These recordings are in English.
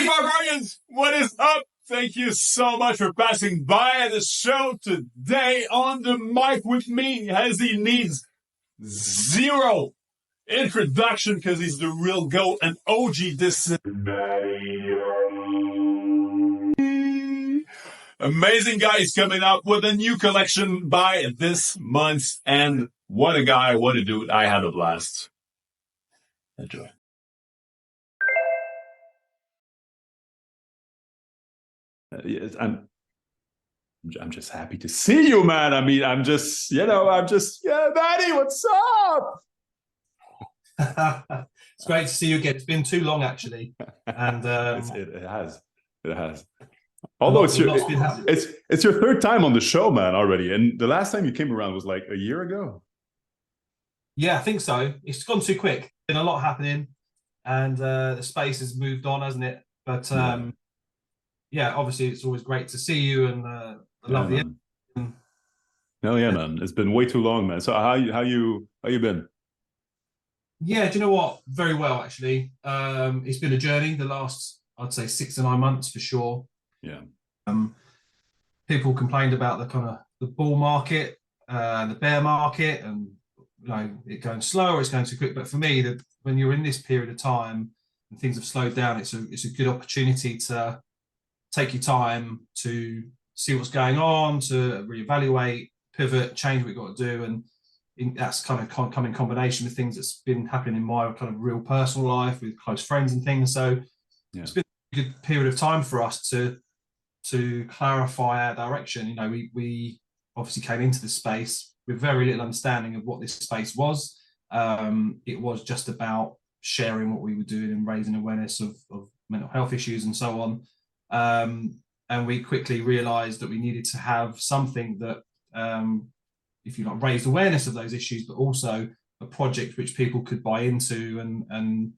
Hey, Barbarians! What is up? Thank you so much for passing by the show today. On the mic with me, as he needs zero introduction because he's the real GOAT and OG. This is amazing guy. He's coming up with a new collection by this month. And what a guy, what a dude. I had a blast. Enjoy. Yes, I'm just happy to see you, man. I mean, yeah, Batty, what's up? It's great to see you again. It's been too long, actually, and it has. Although it's your third time on the show, man, already, and the last time you came around was like a year ago. Yeah, I think so. It's gone too quick. Been a lot happening, and the space has moved on, hasn't it? But yeah, obviously, it's always great to see you, and I love the. Hell yeah, man! It's been way too long, man. So how you been? Yeah, do you know what? Very well, actually. It's been a journey the last, I'd say, 6 to 9 months for sure. Yeah. People complained about the kind of the bull market, the bear market, and it going slow or it's going too quick. But for me, when you're in this period of time and things have slowed down, it's a good opportunity to take your time to see what's going on, to reevaluate, pivot, change what you've got to do. And that's kind of come in combination with things that's been happening in my kind of real personal life with close friends and things. So it's been a good period of time for us to clarify our direction. We obviously came into this space with very little understanding of what this space was. It was just about sharing what we were doing and raising awareness of mental health issues and so on. And we quickly realized that we needed to have something that, if you like, raised awareness of those issues, but also a project which people could buy into and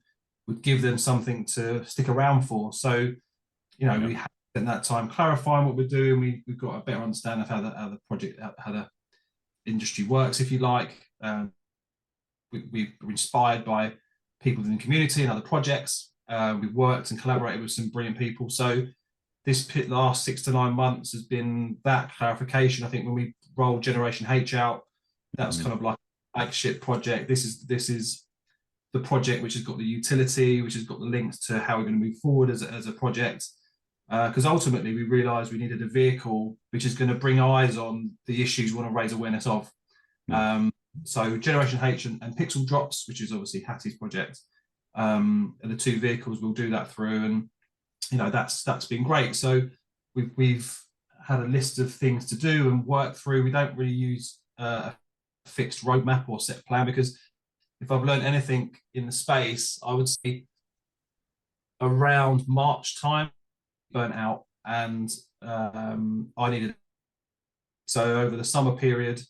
would give them something to stick around for. So, we had at that time clarifying what we're doing. We've got a better understanding of how the project, how the industry works, if you like. We were inspired by people in the community and other projects. We've worked and collaborated with some brilliant people. So this last 6 to 9 months has been that clarification. I think when we rolled Generation H out, that was kind of like a flagship project. This is the project which has got the utility, which has got the links to how we're going to move forward as a project. Because ultimately we realised we needed a vehicle which is going to bring eyes on the issues we want to raise awareness of. So Generation H and Pixel Drops, which is obviously Hattie's project, are the two vehicles we'll do that through, and that's been great. So we've had a list of things to do and work through. We don't really use a fixed roadmap or set plan, because if I've learned anything in the space, I would say around March time, burnt out, and I needed. So over the summer period,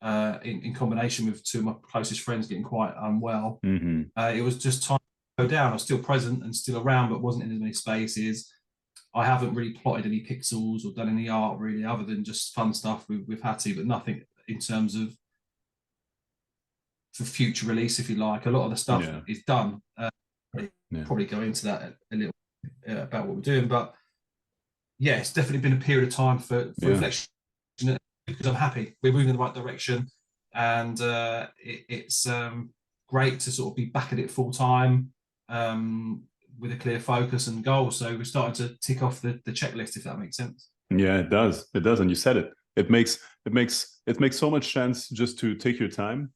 in combination with two of my closest friends getting quite unwell, it was just time to go down. I was still present and still around, but wasn't in as many spaces. I haven't really plotted any pixels or done any art really, other than just fun stuff with Hattie, but nothing in terms of for future release, if you like. A lot of the stuff is done. Probably go into that a little about what we're doing, but yeah, it's definitely been a period of time for reflection, because I'm happy we're moving in the right direction, and it's great to sort of be back at it full time, with a clear focus and goal. So we're starting to tick off the checklist, if that makes sense. Yeah, it does, and you said it. It makes so much sense just to take your time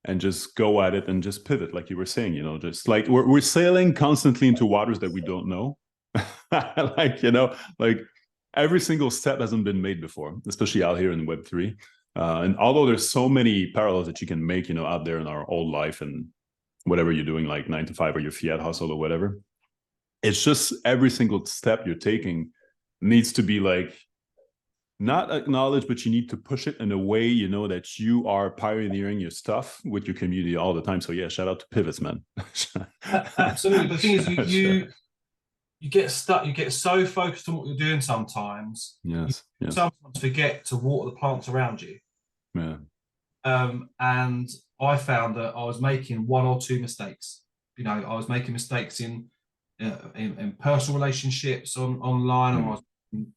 and just go at it and just pivot, like you were saying. Just like we're sailing constantly into waters that we don't know. like every single step hasn't been made before, especially out here in Web3. And although there's so many parallels that you can make, out there in our old life and whatever you're doing, like 9 to 5 or your fiat hustle or whatever, it's just every single step you're taking needs to be like not acknowledged, but you need to push it in a way, that you are pioneering your stuff with your community all the time. So yeah, shout out to pivots, man. Absolutely. But the thing is, you get stuck, you get so focused on what you're doing sometimes. Yes. You sometimes forget to water the plants around you. Yeah. And I found that I was making 1 or 2 mistakes. I was making mistakes in in personal relationships online, or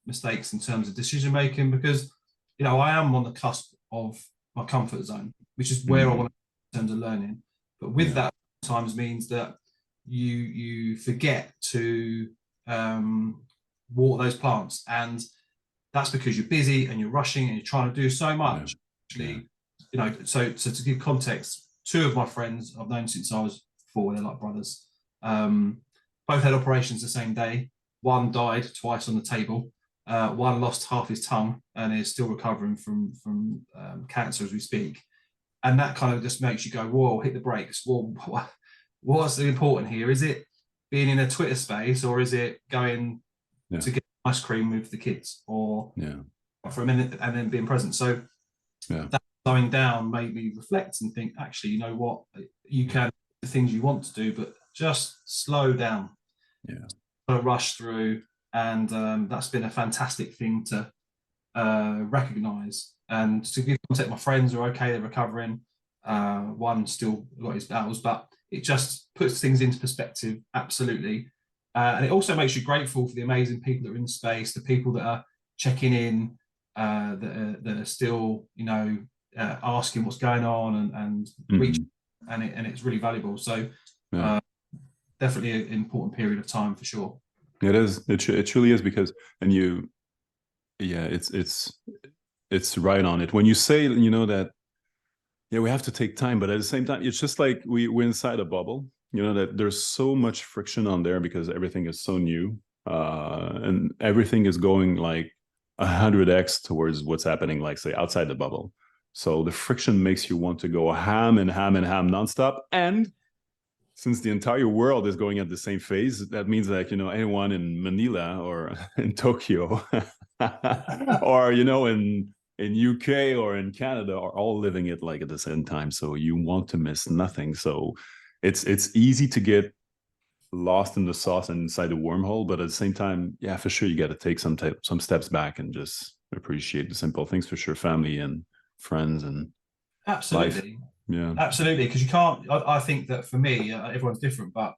mistakes in terms of decision making, because I am on the cusp of my comfort zone, which is where I want to in terms of learning. But with that, sometimes means that you forget to water those plants, and that's because you're busy and you're rushing and you're trying to do so much. Actually, so to give context, two of my friends I've known since I was 4, they're like brothers. Both had operations the same day. One died twice on the table. One lost half his tongue and is still recovering from cancer as we speak. And that kind of just makes you go, whoa, hit the brakes. Well, what's important here? Is it being in a Twitter space, or is it going to get ice cream with the kids, or for a minute and then being present? So that slowing down made me reflect and think, actually, you know what? You can do the things you want to do, but just slow down. Rush through. And that's been a fantastic thing to recognize. And to give context, my friends are okay, they're recovering. One still got his battles, but it just puts things into perspective, absolutely. And it also makes you grateful for the amazing people that are in the space, the people that are checking in, that are still, asking what's going on and reaching, and it's really valuable. So definitely an important period of time for sure. It is. It truly is, because, and it's right on it when you say, that we have to take time, but at the same time, it's just like we're inside a bubble. That there's so much friction on there because everything is so new, and everything is going like 100x towards what's happening, like say outside the bubble. So the friction makes you want to go ham and ham and ham nonstop. And since the entire world is going at the same phase, that means that, anyone in Manila or in Tokyo or, in UK or in Canada are all living it like at the same time. So you want to miss nothing. So it's easy to get lost in the sauce and inside the wormhole. But at the same time, for sure, you got to take some steps back and just appreciate the simple things, for sure. Family and friends and absolutely. Life. Yeah, absolutely. Because you can't. I think that for me, everyone's different. But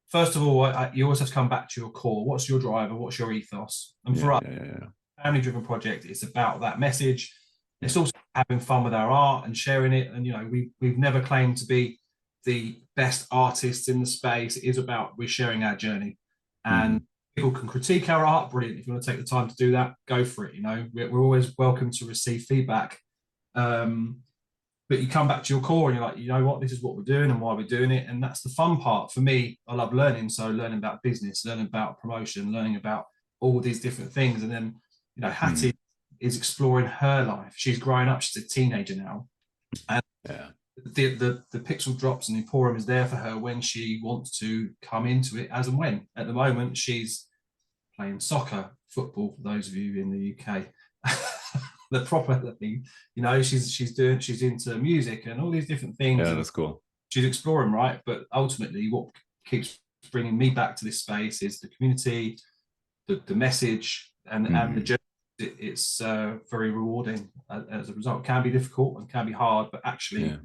first of all, you always have to come back to your core. What's your driver? What's your ethos? And for us, family-driven project, it's about that message. It's also having fun with our art and sharing it. And we've never claimed to be the best artists in the space. It is about we're sharing our journey, and people can critique our art. Brilliant. If you want to take the time to do that, go for it. We're always welcome to receive feedback. But you come back to your core and you're like, you know what, this is what we're doing and why we're doing it. And that's the fun part. For me, I love learning. So learning about business, learning about promotion, learning about all these different things. And then, Hattie is exploring her life. She's growing up. She's a teenager now. And the pixel drops and the Emporium is there for her when she wants to come into it, as and when. At the moment, she's playing soccer, football, for those of you in the UK. The proper thing, she's into music and all these different things. Yeah, that's cool. She's exploring, right? But ultimately, what keeps bringing me back to this space is the community, the message, and the journey. It's very rewarding as a result. It can be difficult and can be hard, but actually,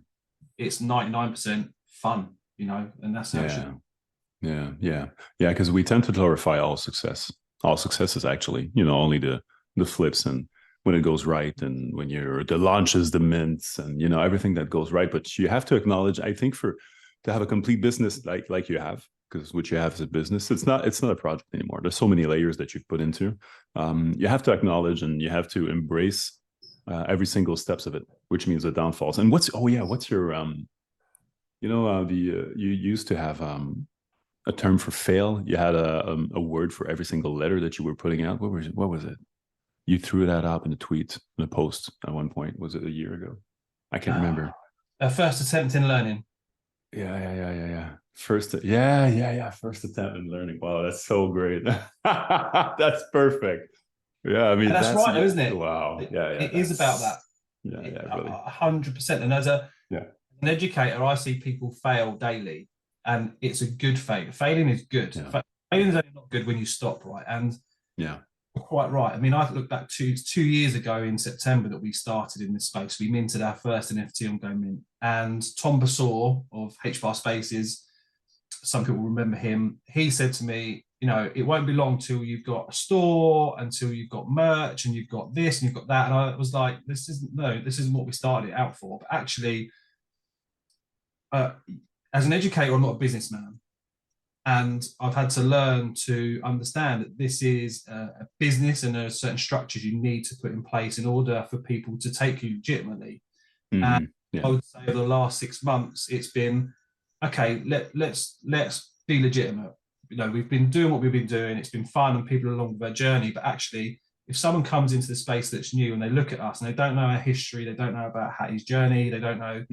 it's 99% fun, and that's how it should. Yeah. Because we tend to glorify all success. All success is actually, only the flips and when it goes right, and when the launches, the mints, and everything that goes right. But you have to acknowledge, I think, to have a complete business like you have, because what you have is a business. It's not a project anymore. There's so many layers that you've put into. You have to acknowledge and you have to embrace every single steps of it, which means the downfalls. And what's your you used to have a term for fail. You had a word for every single letter that you were putting out. What was it? You threw that up in a tweet, in a post at one point. Was it a year ago? I can't remember. First attempt in learning. Yeah. First attempt in learning. Wow, that's so great. That's perfect. Yeah, I mean, and that's right, isn't it? Wow. Yeah. It is about that. Yeah, really. 100%. And as an educator, I see people fail daily, and it's a good fail. Failing is good. Yeah. Failing is only not good when you stop, right? And quite right. I mean, I look back 2 years ago in September that we started in this space. We minted our first NFT on GoMint, and Tom Bassor of HBAR Spaces some people remember him. He said to me, you know, it won't be long till you've got a store, until you've got merch, and you've got this and you've got that. And I was like, this isn't what we started it out for. But actually, as an educator, I'm not a businessman. And I've had to learn to understand that this is a business, and there are certain structures you need to put in place in order for people to take you legitimately. And I would say over the last 6 months, it's been, okay, let's be legitimate. You know, we've been doing what we've been doing. It's been fun and people are along their journey. But actually, if someone comes into the space that's new and they look at us and they don't know our history, they don't know about Hattie's journey, they don't know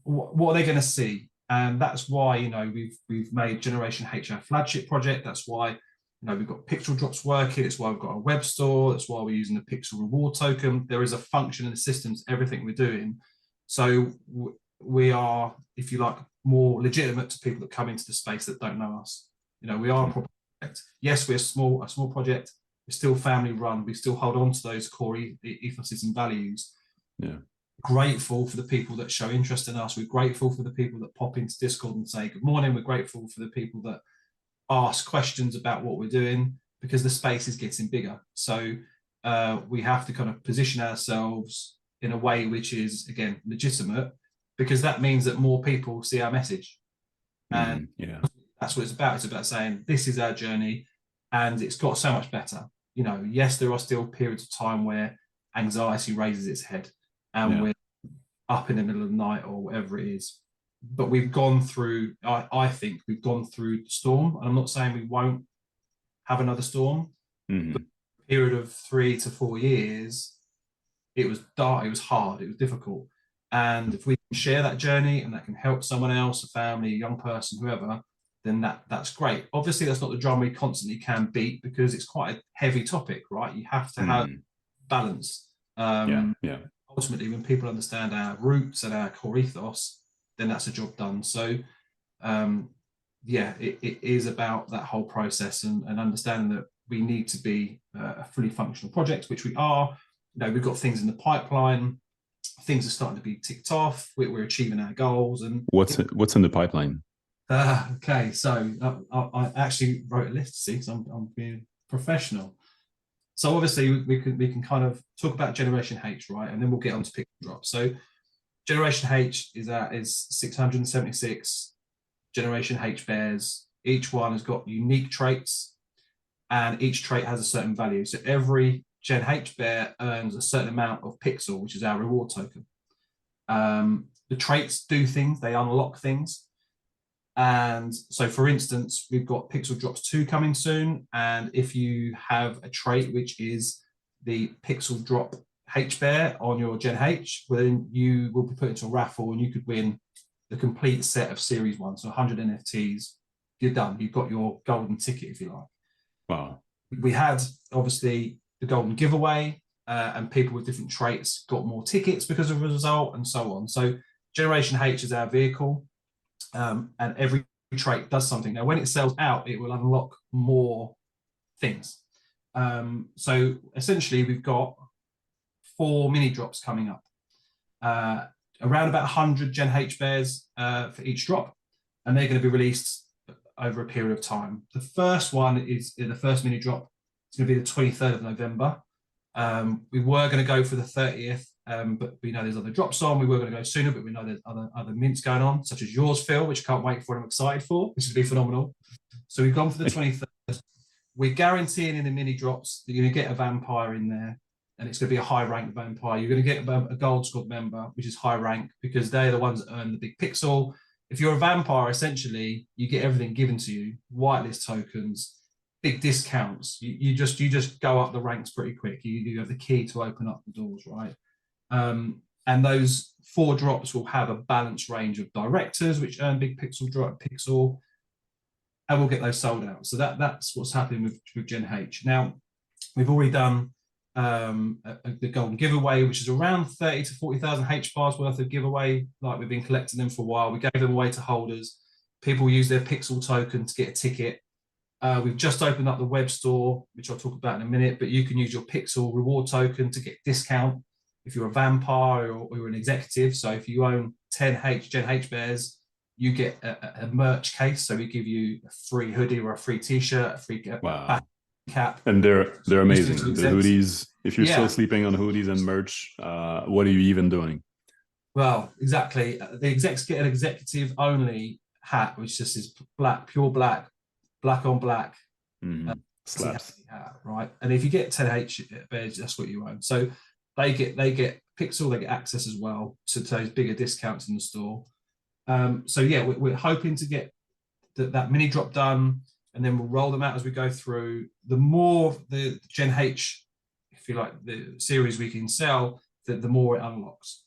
what are they going to see. And that's why, you know, we've made Generation H our flagship project. That's why, you know, we've got pixel drops working. It's why we've got a web store. That's why we're using the pixel reward token. There is a function in the systems, everything we're doing. So we are, if you like, more legitimate to people that come into the space that don't know us. You know, we are a proper project. Yes, we're a small project. We're still family run. We still hold on to those core ethoses and values. Yeah. Grateful for the people that show interest in us. We're grateful for the people that pop into Discord and say good morning. We're grateful for the people that ask questions about what we're doing, because the space is getting bigger. So we have to kind of position ourselves in a way which is, again, legitimate, because that means that more people see our message. And that's what it's about. It's about saying this is our journey, and it's got so much better. You know, yes, there are still periods of time where anxiety raises its head, and we're up in the middle of the night or whatever it is. But we've gone through, I think we've gone through the storm. And I'm not saying we won't have another storm. But a period of 3 to 4 years, it was dark, it was hard, it was difficult. And if we can share that journey and that can help someone else, a family, a young person, whoever, then that's great. Obviously, that's not the drum we constantly can beat, because it's quite a heavy topic, right? You have to have balance. Ultimately, when people understand our roots and our core ethos, then that's a job done. So it is about that whole process and understanding that we need to be a fully functional project, which we are. You know, we've got things in the pipeline, things are starting to be ticked off, we're achieving our goals. And what's in the pipeline? Okay, so I actually wrote a list, see, because I'm being professional. So obviously we can kind of talk about Generation H, right? And then we'll get on to pixel drop. So Generation H is 676 Generation H bears. Each one has got unique traits, and each trait has a certain value. So every Gen H bear earns a certain amount of pixel, which is our reward token. The traits do things, they unlock things. And so, for instance, we've got Pixel Drops 2 coming soon. And if you have a trait which is the Pixel Drop H Bear on your Gen H, well, then you will be put into a raffle and you could win the complete set of Series 1. So 100 NFTs, you're done. You've got your golden ticket, if you like. Wow. We had, obviously, the golden giveaway, and people with different traits got more tickets because of the result, and so on. So Generation H is our vehicle. And every trait does something. Now, when it sells out, it will unlock more things. So essentially, we've got 4 mini drops coming up, around about 100 Gen H bears for each drop, and they're going to be released over a period of time. The first one is the first mini drop. It's going to be the 23rd of November. We were going to go for the 30th. But we know there's other drops on. We were going to go sooner, but we know there's other mints going on, such as yours, Phil, which I can't wait for and I'm excited for, which would be phenomenal. So we've gone for the 23rd. We're guaranteeing in the mini drops that you're going to get a vampire in there, and it's going to be a high rank vampire. You're going to get a gold squad member, which is high rank, because they're the ones that earn the big pixel. If you're a vampire, essentially, you get everything given to you, whitelist tokens, big discounts. You just go up the ranks pretty quick. You have the key to open up the doors, right? And those 4 drops will have a balanced range of directors, which earn big pixel, and we'll get those sold out. So that's what's happening with Gen H. Now, we've already done the golden giveaway, which is around 30 to 40,000 H bars worth of giveaway. Like, we've been collecting them for a while. We gave them away to holders. People use their pixel token to get a ticket. We've just opened up the web store, which I'll talk about in a minute, but you can use your pixel reward token to get discount if you're a vampire or you're an executive. So if you own 10 Gen H bears, you get a merch case. So we give you a free hoodie or a free t-shirt, a free Wow. cap. And they're amazing. The hoodies, if you're still Yeah. sleeping on hoodies and merch, what are you even doing? Well, exactly. The execs get an executive only hat, which just is black, pure black, black on black. Slaps. Hat, right? And if you get 10H bears, that's what you own. So they get Pixel, they get access as well to those bigger discounts in the store. So yeah, we're hoping to get that mini drop done, and then we'll roll them out as we go through. The more the Gen H, if you like, the series we can sell, the more it unlocks,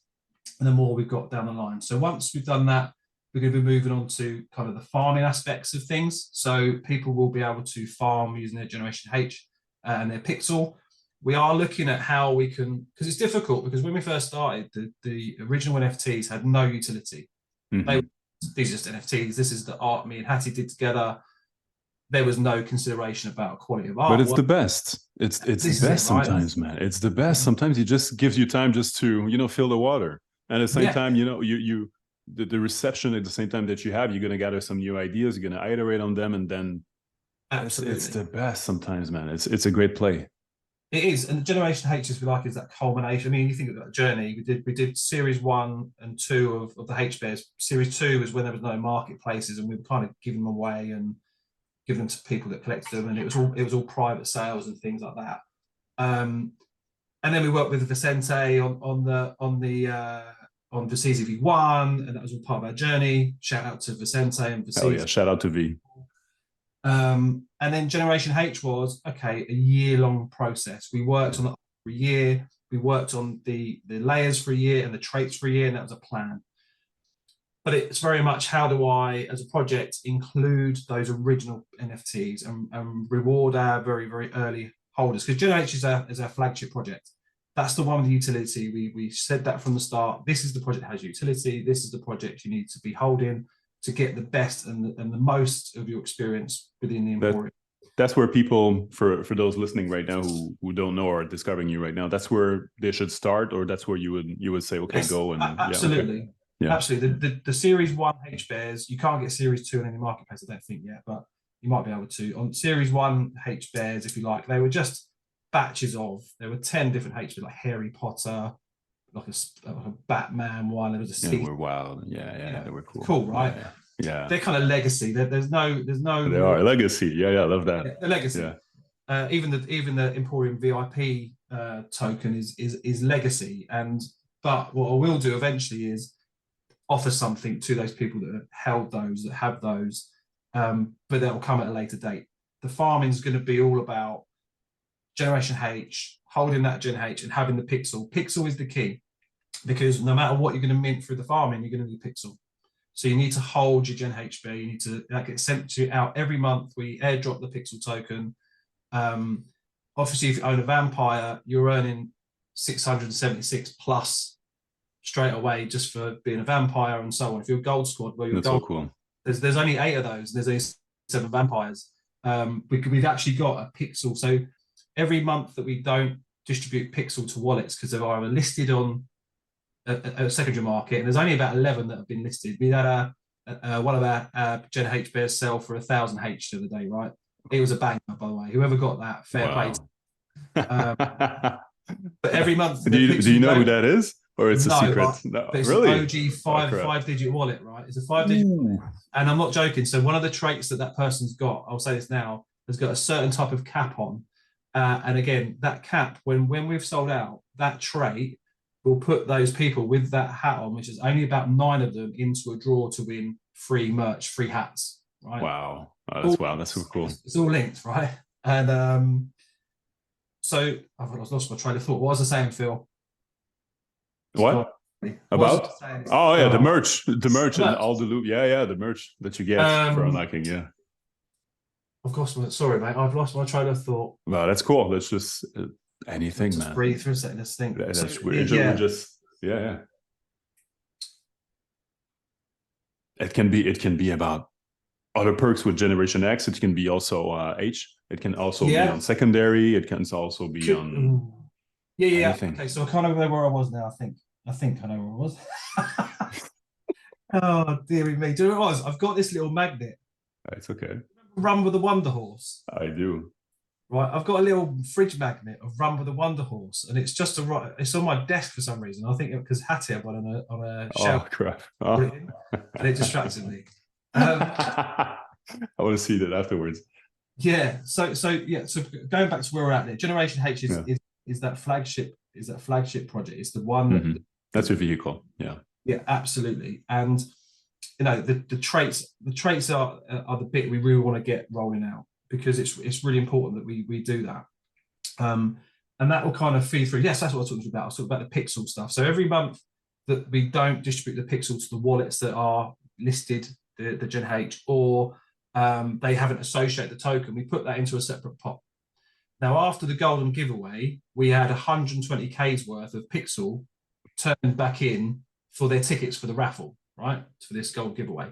and the more we've got down the line. So once we've done that, we're going to be moving on to kind of the farming aspects of things. So people will be able to farm using their Generation H and their Pixel. We are looking at how we can, because it's difficult, because when we first started, the original NFTs had no utility. These are just NFTs. This is the art me and Hattie did together. There was no consideration about quality of art. But it's the best. It's the best sometimes, man. It's the best. Sometimes it just gives you time just to, you know, fill the water. And at the same time, you know, the reception at the same time that you have, you're going to gather some new ideas. You're going to iterate on them, and then it's the best sometimes, man. It's a great play. It is, and the Generation H, if you like, is that culmination. I mean, you think about the journey. We did series 1 and 2 of the H bears. Series 2 was when there was no marketplaces, and we were kind of giving them away and giving them to people that collected them, and it was all private sales and things like that. And then we worked with Vicente on the CZV1, and that was all part of our journey. Shout out to Vicente and Vicente. Oh yeah, shout out to V. And then Generation H was, okay, a year-long process. We worked on it for a year. We worked on the layers for a year and the traits for a year, and that was a plan. But it's very much, how do I, as a project, include those original NFTs and reward our very, very early holders? Because Gen H is our flagship project. That's the one with the utility. We said that from the start. This is the project that has utility. This is the project you need to be holding to get the best and the most of your experience within the Emporium. That's where people, for those listening right now who don't know or are discovering you right now, that's where they should start, or that's where you would say, okay, go and absolutely. Yeah. Absolutely. The Series 1 H bears, you can't get Series 2 in any marketplace, I don't think yet, but you might be able to. On Series 1 H bears, if you like, they were just batches of, there were 10 different H bears, like Harry Potter, like a Batman one. There was a they were wild. Yeah, they were cool. Cool, right? Yeah. They're kind of legacy. There's no. They are legacy. Yeah, I love that. The legacy. Yeah. Even the Emporium VIP token is legacy. But what I will do eventually is offer something to those people that have held those, that have those, but that will come at a later date. The farming is going to be all about Generation H, holding that Gen H and having the Pixel. Pixel is the key, because no matter what you're going to mint through the farming, you're going to need Pixel. So you need to hold your Gen H bear. You need to, that gets sent to you out every month. We airdrop the Pixel token. Obviously, if you own a vampire, you're earning 676 plus straight away just for being a vampire and so on. If you're a gold squad, well, you're gold. So cool. There's only 8 of those. There's only 7 vampires. We've actually got a Pixel. So every month that we don't distribute Pixel to wallets, because they're either listed on a secondary market, and there's only about 11 that have been listed. We had one of our Gen H bears sell for 1,000 H the other day, right? It was a banger, by the way. Whoever got that, fair play. But every month, do you know who that is, or it's a secret? No, it's really? An OG five-digit wallet, right? It's a 5-digit wallet, and I'm not joking. So one of the traits that person's got, I'll say this now, has got a certain type of cap on, and again, that cap, when we've sold out, that trait will put those people with that hat on, which is only about 9 of them, into a draw to win free merch, free hats. Right? Wow, that's so cool. It's all linked, right? And so I've lost my train of thought. What was I saying, Phil? What? About? Oh yeah, the merch and all the loot. Yeah, the merch that you get for unlocking. Yeah. Of course, sorry, mate. I've lost my train of thought. Well, that's cool. Let's just anything, man. Breathe for a second. Let's think. That's weird. Yeah. It can be about other perks with Generation X. It can be also H. It can also be on secondary. It can also be on. Yeah. Okay, so I can't remember where I was now. I think I know where I was. Oh, dearie me. Do you know what it was? I've got this little magnet. It's okay. Rumble the Wonder Horse. I do. Right, I've got a little fridge magnet of Rumble the Wonder Horse, and it's just it's on my desk for some reason. I think because Hattie had one on a Oh shelf, crap! put Oh. it in, and it distracted me. I want to see that afterwards. Yeah. So going back to where we're at there, Generation H is that flagship project. It's the one Mm-hmm. That's your vehicle. Yeah. Yeah, absolutely. And you know the traits are the bit we really want to get rolling out, because it's really important that we do that. And that will kind of feed through. Yes, that's what I talked about. I talked about the pixel stuff. So every month that we don't distribute the pixel to the wallets that are listed, the Gen H, or they haven't associated the token, we put that into a separate pot. Now, after the golden giveaway, we had 120K's worth of pixel turned back in for their tickets for the raffle, right? For this gold giveaway.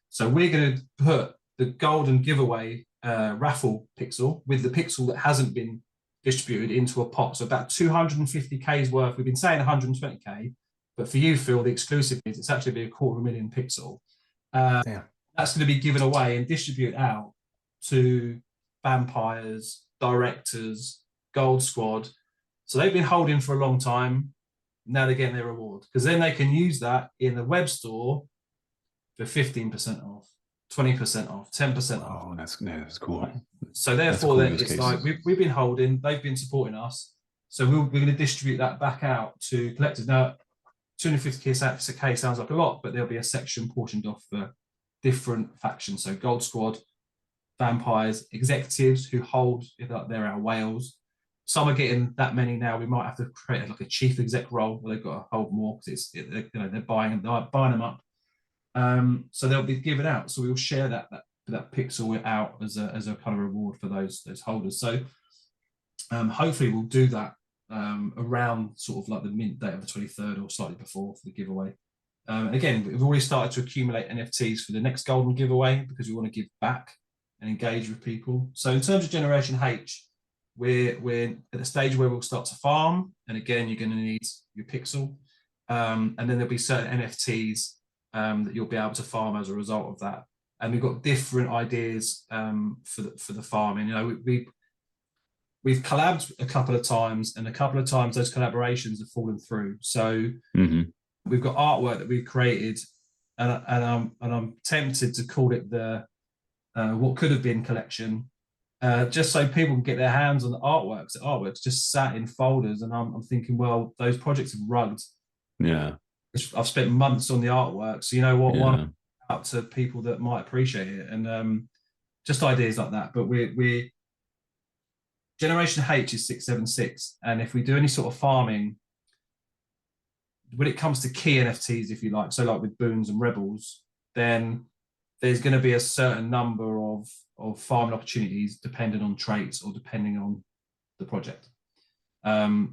So we're going to put the golden giveaway raffle pixel with the pixel that hasn't been distributed into a pot. So about 250K's worth. We've been saying 120K, but for you, Phil, the exclusive is it's actually be 250,000 pixel. That's going to be given away and distributed out to vampires, directors, gold squad. So they've been holding for a long time. Now they're getting their reward, because then they can use that in the web store for 15% off, 20% off, 10% off. Oh, that's cool. So therefore, cool, it's like we've been holding, they've been supporting us. So we're going to distribute that back out to collectors. Now, 250K sounds like a lot, but there'll be a section portioned off for different factions. So Gold Squad, vampires, executives who hold, they're our whales. Some are getting that many now. We might have to create like a chief exec role where they've got to hold more, because they're buying them up. So they'll be given out. So we'll share that pixel out as a kind of reward for those holders. So hopefully we'll do that around sort of like the mint date of the 23rd or slightly before for the giveaway. And again, we've already started to accumulate NFTs for the next golden giveaway, because we want to give back and engage with people. So in terms of Generation H, we're at the stage where we'll start to farm, and again, you're going to need your pixel, and then there'll be certain NFTs that you'll be able to farm as a result of that. And we've got different ideas for the farming. You know, we've collabed a couple of times, and a couple of times those collaborations have fallen through. So we've got artwork that we've created, and I'm tempted to call it the what could have been collection. Just so people can get their hands on the artworks. The artworks just sat in folders, and I'm thinking, well, those projects have rugged. Yeah, I've spent months on the artwork, so you know what? Why not out to people that might appreciate it, and just ideas like that. But we Generation H is 676, and if we do any sort of farming, when it comes to key NFTs, if you like, so like with Boons and Rebels, then there's going to be a certain number of farming opportunities depending on traits or depending on the project.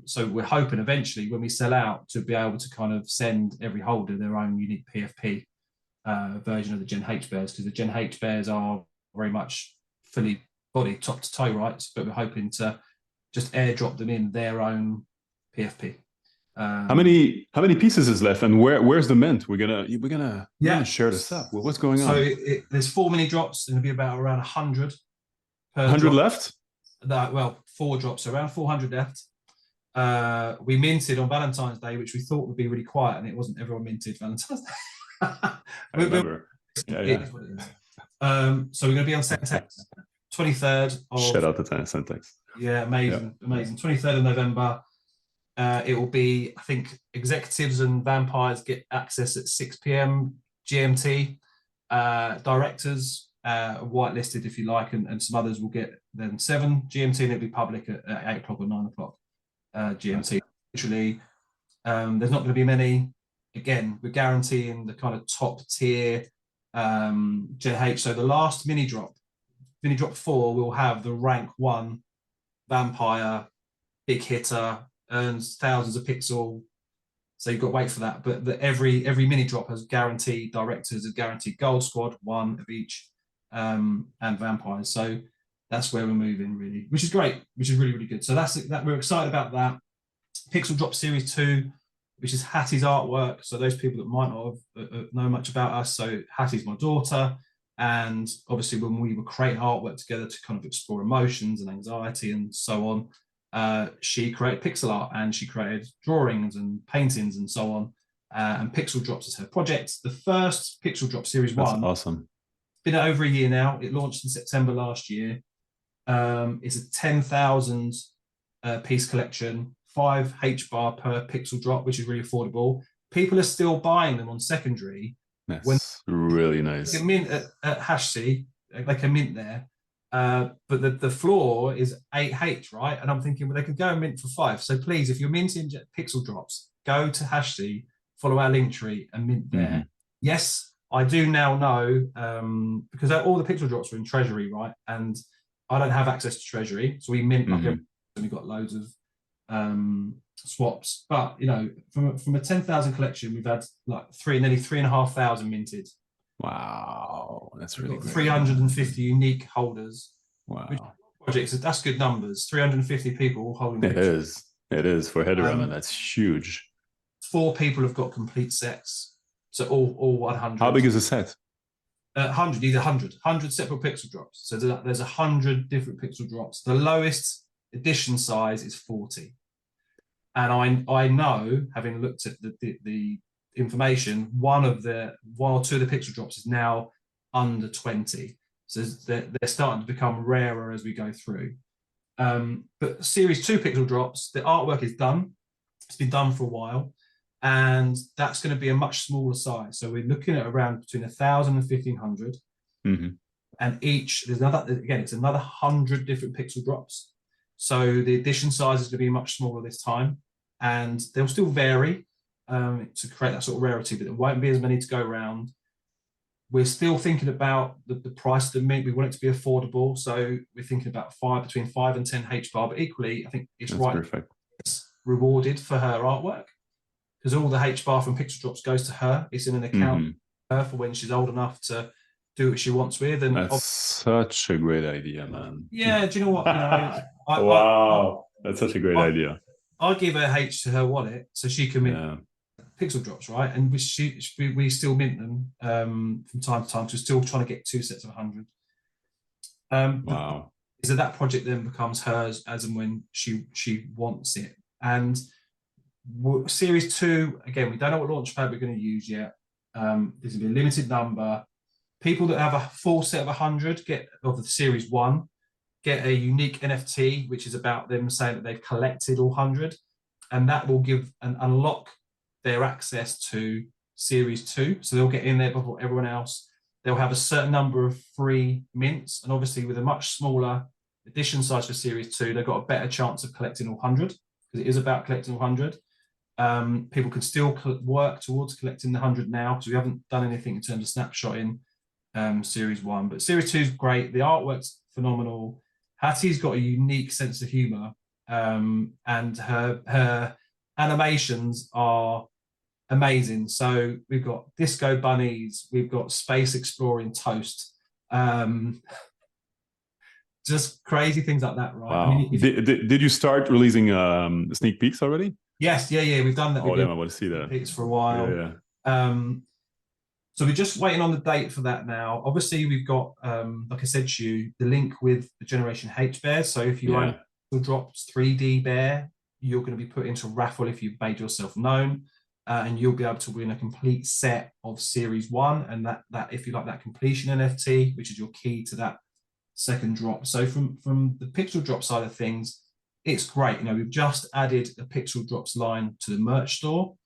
So we're hoping eventually when we sell out to be able to kind of send every holder their own unique PFP version of the Gen H bears, because the Gen H bears are very much fully body top to toe, right? But we're hoping to just airdrop them in their own PFP. How many pieces is left, and where's the mint? We're gonna share this up. Well, what's going on? So there's 4 mini drops, and it'll be about around 100 per 100 drop. left. Well, 4 drops, so around 400 left. We minted on Valentine's Day, which we thought would be really quiet, and it wasn't. Everyone minted Valentine's Day. I remember. Yeah. So we're going to be on Sentex, 23rd of. Shout out to Sentex. Yeah, amazing. 23rd of November. It will be, I think, executives and vampires get access at 6 p.m. GMT. Directors whitelisted, if you like, and some others will get then 7 GMT, and it'll be public at 8 o'clock or 9 o'clock GMT. Literally, there's not going to be many. Again, we're guaranteeing the kind of top tier Gen H. So the last mini drop 4, will have the rank 1 vampire, big hitter, earns thousands of pixel. So you've got to wait for that. But every mini drop has guaranteed directors, has guaranteed gold squad, 1 of each, and vampires. So that's where we're moving, really, which is great, which is really, really good. So that we're excited about that. Pixel Drop Series 2, which is Hattie's artwork. So those people that might not have know much about us, so Hattie's my daughter, and obviously when we were creating artwork together to kind of explore emotions and anxiety and so on, she created pixel art, and she created drawings and paintings and so on. And Pixel Drops is her project. The first Pixel Drop Series 1. That's awesome. Been over a year now. It launched in September last year. It's a 10,000 piece collection, 5 HBAR per pixel drop, which is really affordable. People are still buying them on secondary. That's really nice. They can mint at HEDERA, they can mint there. But the floor is 8H, right? And I'm thinking, well, they could go and mint for 5. So please, if you're minting pixel drops, go to HEDERA, follow our link tree and mint there. Yes, I do now know, because all the pixel drops are in Treasury, right? And I don't have access to Treasury, so we mint like and we've got loads of swaps. But you know, from a 10,000 collection, we've had like nearly 3,500 minted. Wow, that's really great. 350 unique holders. Wow, projects, that's good numbers. 350 people holding. It is for HEDERA, man. That's huge. 4 people have got complete sets, so all 100. How big is a set? 100. These are 100 separate pixel drops. So there's 100 different pixel drops. The lowest edition size is 40. And I know, having looked at the information, one or two of the pixel drops is now under 20. So they're starting to become rarer as we go through. But Series 2 pixel drops, the artwork is done. It's been done for a while. And that's going to be a much smaller size. So we're looking at around between 1,000 and 1,500. And each, it's another 100 different pixel drops. So the edition size is going to be much smaller this time. And they'll still vary to create that sort of rarity, but there won't be as many to go around. We're still thinking about the price of the mint. We want it to be affordable. So we're thinking about between 5 and 10 HBAR, but equally, I think it's perfect. It's rewarded for her artwork, because all the HBAR from Pixel Drops goes to her. It's in an account for her for when she's old enough to do what she wants with. And that's such a great idea, man. Yeah, do you know what? Wow, that's such a great idea. I give her H to her wallet so she can mint Pixel Drops, right? And we still mint them from time to time. So we're still trying to get 2 sets of 100. Wow. So that project then becomes hers as and when she wants it. And Series 2, again, we don't know what launchpad we're going to use yet. There's going to be a limited number. People that have a full set of 100 of the Series 1 get a unique NFT, which is about them saying that they've collected all 100, and that will give and unlock their access to Series 2. So they'll get in there before everyone else. They'll have a certain number of free mints, and obviously with a much smaller edition size for Series 2, they've got a better chance of collecting all 100, because it is about collecting all 100. People can still work towards collecting the 100 now, because we haven't done anything in terms of snapshotting Series 1. But Series 2 is great. The artwork's phenomenal. Hattie's got a unique sense of humor, and her animations are amazing. So we've got disco bunnies, we've got space exploring toast, just crazy things like that, right? Wow. I mean, did you start releasing sneak peeks already? Yes, yeah, we've done that. Oh, damn, I want to see that. Peeks for a while. Yeah. So we're just waiting on the date for that now. Obviously, we've got, like I said to you, the link with the Generation H bear. So if you own Drops 3D bear, you're going to be put into a raffle if you've made yourself known, and you'll be able to win a complete set of Series 1, and that if you like that completion NFT, which is your key to that second drop. So from the Pixel Drop side of things, it's great. You know, we've just added a Pixel Drops line to the merch store,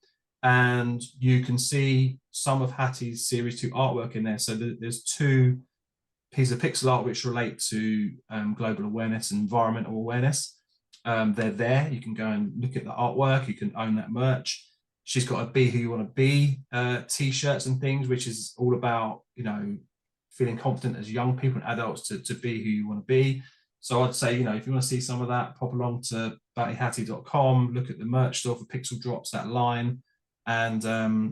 and you can see some of Hattie's Series 2 artwork in there. So there's 2 pieces of pixel art which relate to global awareness and environmental awareness. They're there. You can go and look at the artwork. You can own that merch. She's got a Be Who You Want to Be t-shirts and things, which is all about, you know, feeling confident as young people and adults to be who you want to be. So I'd say, you know, if you want to see some of that, pop along to battyhattie.com, look at the merch store for Pixel Drops, that line, and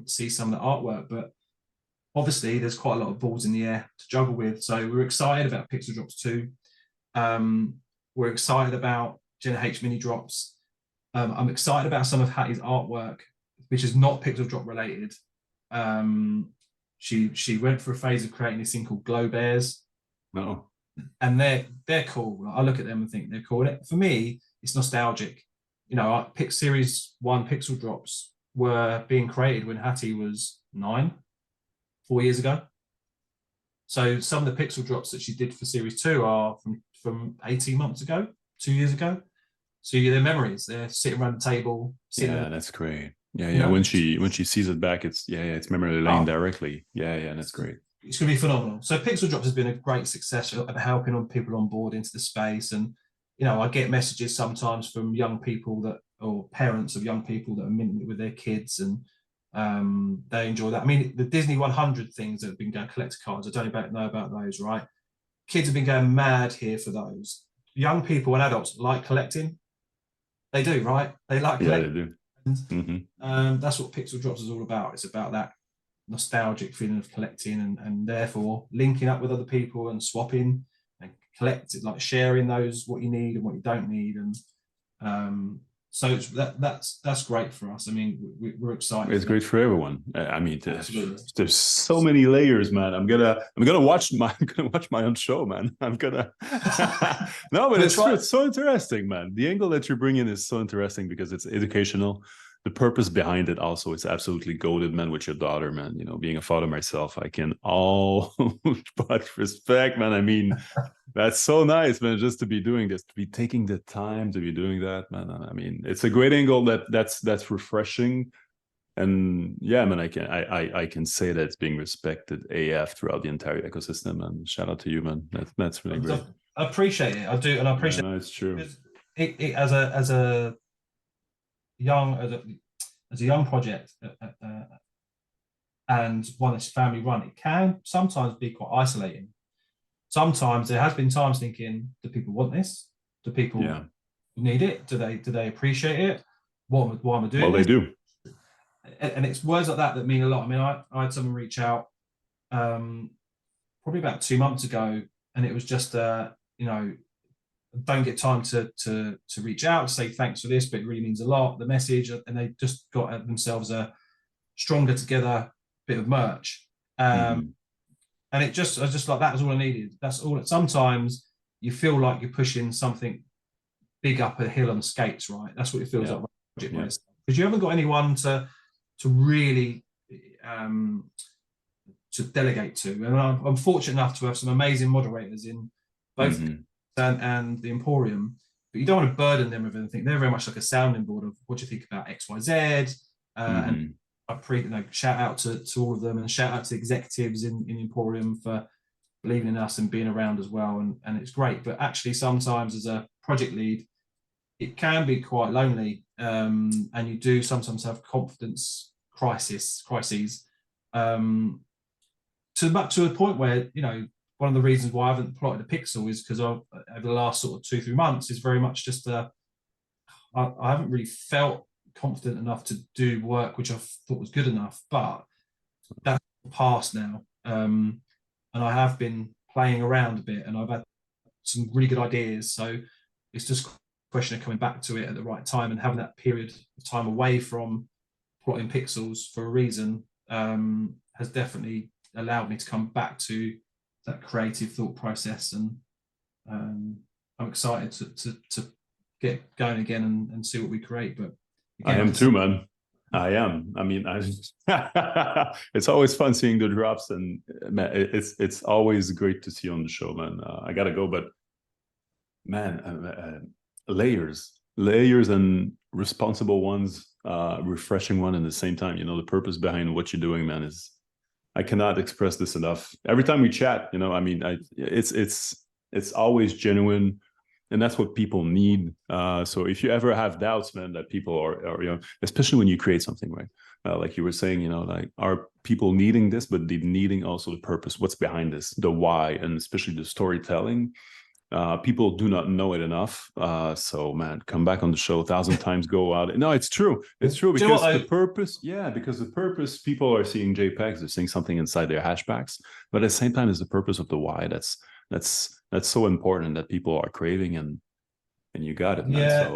see some of the artwork. But obviously there's quite a lot of balls in the air to juggle with. So we're excited about Pixel Drops 2. We're excited about Gen H mini drops. I'm excited about some of Hattie's artwork. which is not pixel drop related. She went for a phase of creating this thing called glow bears. No. And they're cool. I look at them and think they're cool. For me, it's nostalgic. You know, Series 1 pixel drops were being created when Hattie was 9, 4 years ago. So some of the pixel drops that she did for Series 2 are from 18 months ago, 2 years ago. So they're memories. They're sitting around the table. Yeah, that's great. Yeah. When she sees it back, it's memory lane directly. Yeah, that's great. It's going to be phenomenal. So Pixel Drops has been a great success of helping people on board into the space. And, you know, I get messages sometimes from young people or parents of young people that are minting it with their kids, and they enjoy that. I mean, the Disney 100 things that have been going, collector cards, I don't know about those, right? Kids have been going mad here for those. Young people and adults like collecting. They do, right? They like collecting. Yeah, they do. Mm-hmm. That's what Pixel Drops is all about. It's about that nostalgic feeling of collecting, and therefore linking up with other people and swapping and collecting, like sharing those, what you need and what you don't need. And so that's great for us. I mean, we're excited. It's great for everyone. I mean, there's so many layers, man. I'm gonna watch my own show, man. I'm gonna no, but it's so interesting, man. The angle that you're bringing is so interesting because it's educational. The purpose behind it also is absolutely goated, man, with your daughter, man. You know, being a father myself, I can all but respect, man. I mean, that's so nice, man, just to be doing this, to be taking the time to be doing that, man. I mean, it's a great angle that's refreshing. And yeah, man, I can say that it's being respected AF throughout the entire ecosystem. And shout out to you, man. That's really great. I appreciate it. I do, and I appreciate it. It's true. It as a young project and one that's family run, it can sometimes be quite isolating. Sometimes there has been times thinking, do people want this? Do people need it? Do they appreciate it? Why am I doing well, this? They do. And it's words like that mean a lot. I mean, I had someone reach out probably about 2 months ago, and it was just don't get time to reach out to say thanks for this, but it really means a lot, the message, and they just got themselves a stronger together bit of merch. And I just like, that was all I needed. That's all. Sometimes you feel like you're pushing something big up a hill on skates, right? That's what it feels like because you haven't got anyone to really to delegate to. And I'm fortunate enough to have some amazing moderators in both and the Emporium, but you don't want to burden them with anything. They're very much like a sounding board of what do you think about XYZ. And I shout out to all of them, and shout out to executives in Emporium for believing in us and being around as well. And it's great. But actually, sometimes as a project lead, it can be quite lonely, and you do sometimes have confidence crises. To a point where, you know, one of the reasons why I haven't plotted a pixel is because over the last sort of 2-3 months is very much just I haven't really felt confident enough to do work which I thought was good enough, but that's past now. And I have been playing around a bit, and I've had some really good ideas. So it's just a question of coming back to it at the right time, and having that period of time away from plotting pixels for a reason has definitely allowed me to come back to that creative thought process. And I'm excited to get going again and see what we create. But again, I am too, man. I am. I mean, it's always fun seeing the drops, and man, it's always great to see you on the show, man. I gotta go, but man, layers and responsible ones, refreshing one at the same time. You know, the purpose behind what you're doing, man, is, I cannot express this enough. Every time we chat, you know, I mean, it's always genuine. And that's what people need. So if you ever have doubts, man, that people are, you know, especially when you create something, right? Like you were saying, you know, like, are people needing this, but they're needing also the purpose, what's behind this, the why, and especially the storytelling. People do not know it enough. So man, come back on the show 1,000 times, go out. No, it's true. It's true, because the purpose, because the purpose, people are seeing JPEGs, they're seeing something inside their hashbacks, but at the same time is the purpose of the why. That's so important, that people are craving, and you got it, man. Yeah,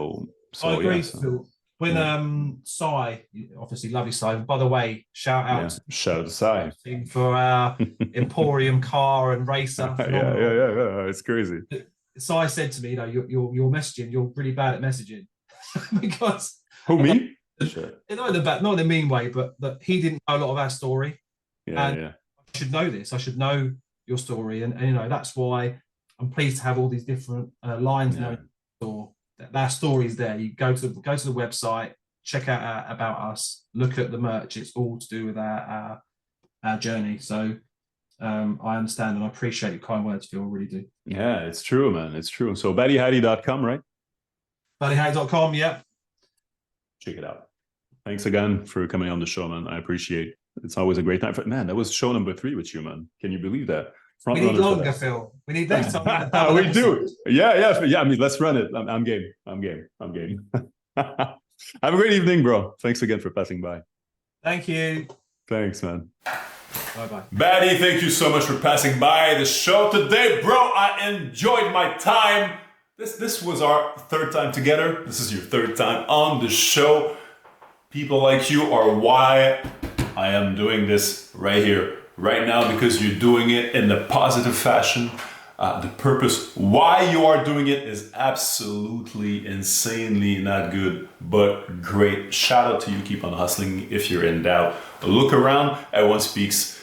so I agree, yeah, Phil. when Sai, obviously love you, Sai. By the way, shout out shout out to Sai for our Emporium car and racer. yeah, it's crazy. Sai said to me, you're messaging, you're really bad at messaging. Because who, me? Not in a mean way, but that he didn't know a lot of our story. I should know this. I should know your story, and that's why I'm pleased to have all these different lines now. Or that story's there. You go to the website, check out about us, look at the merch. It's all to do with our journey. So I understand and I appreciate your kind words, Phil. I really do. Yeah, it's true, man. It's true. So battyhattie.com, right? battyhattie.com, yeah. Check it out. Thanks again for coming on the show, man. I appreciate it. It's always a great time. Man, that was show number 3 with you, man. Can you believe that? We need longer, Phil. We need next time. We do. Yeah. I mean, let's run it. I'm game. Have a great evening, bro. Thanks again for passing by. Thank you. Thanks, man. Bye-bye. Batty, thank you so much for passing by the show today, bro. I enjoyed my time. This was our 3rd time together. This is your 3rd time on the show. People like you are why I am doing this right here, right now, because you're doing it in the positive fashion. The purpose why you are doing it is absolutely insanely not good, but great. Shout out to you. Keep on hustling. If you're in doubt, look around. Everyone speaks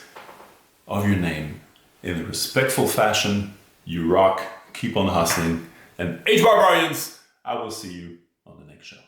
of your name in a respectful fashion. You rock. Keep on hustling. And Barbarians, I will see you on the next show.